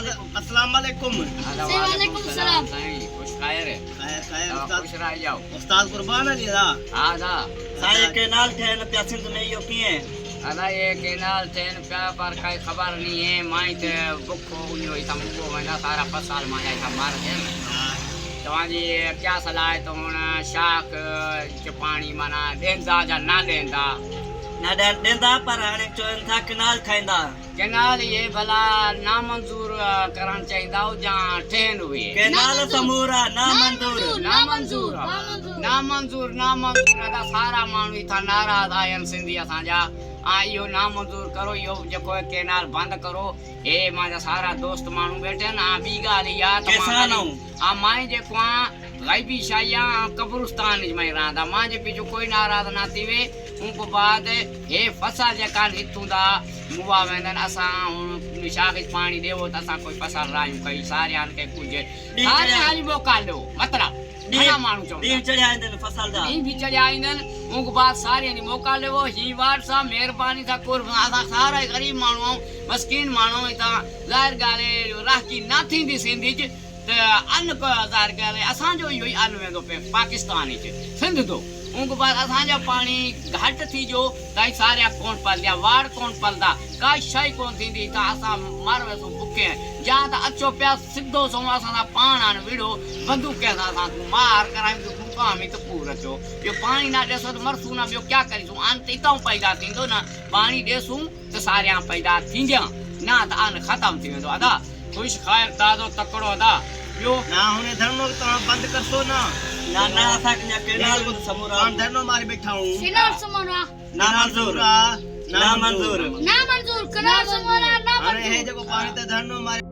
अस्सलाम वालेकुम। वालेकुम सलाम। खुश खैर है। खैर खुश उस्ताद रह जाओ। उस्ताद कुर्बान अली दा हाँ दा। साये केनाल थे न प्यासिन तो नहीं होती है। अदा ये केनाल चैन पे पर कोई खबर नहीं है। माई ते बुखो उन्यो इतना मुको वना सारा फसल माया इतना मार गया। तवाजी क्या सलाह है तो हुन शाख च पानी माना देंदा या ना देंदा ना देंदा पर हाणे चोन था केनाल थाइंदा। केनाल ये भला नामंजूर करण चाहिदा हो जा ठहन हुए केनाल समूरा ना मंजूर नामंजूर अदा सारा मानू इथा नाराज आयन सिंधी असांजा यो नामंजूर करो यो जको केनाल बंद करो। ए माजा सारा दोस्त मानू बैठे ना बी गाली या किसानो माए जे को गैबी शाया कब्रिस्तान में रहंदा मां जे पीछो कोई नाराज ना थीवे। उनको बाद हे फसल जका हितूंदा मुवा वेंदन असा निशाख पानी देवो त असा कोई फसल रायूं कई सारियान के कुछ सारे हाली मौका लो मतलब ना मानू चो दी चढ़िया आइंदन फसल दा दी भी चढ़िया आइंदन उनको बाद सारे ने मौका लेवो ही वार सा मेहरबानी सा कुर्बान आदा सारा गरीब मानू मस्कीन मानू इता जाहिर गाले राह की ना थींदी सिंधी च त अन को ज़ाहिर गाले असा जो यो अन वेंदो पे पाकिस्तान च सिंध तो उनको बाद असांजा पानी घट थी जो ताई सारे कोन पलया वाड़ कोन पलदा का शय कोन थींदी ता असा मार वेसो बुके या ता अचो पिया सिद्धो सो असा पाण आन विड़ो बंदूक के असा मार कराई तो मुकाम ही तो पूरा चो यो पानी ना देसो तो मरसू ना बियो क्या करीसु अंत इतां पैदा थींदो ना पानी देसू तो सारे पैदा थींदिया ना ता अन खत्म थी वेंदो अदा खुश खैर ताजो तकड़ो अदा यो ना हुने धरनो तो बंद करसो ना ना ना असा के केनाल को समूरा हम धरनो मारी बैठा हूं केनाल समोरा ना मंजूर ना मंजूर कनाल समोरा ना अरे हे जको पानी ते धरनो मारी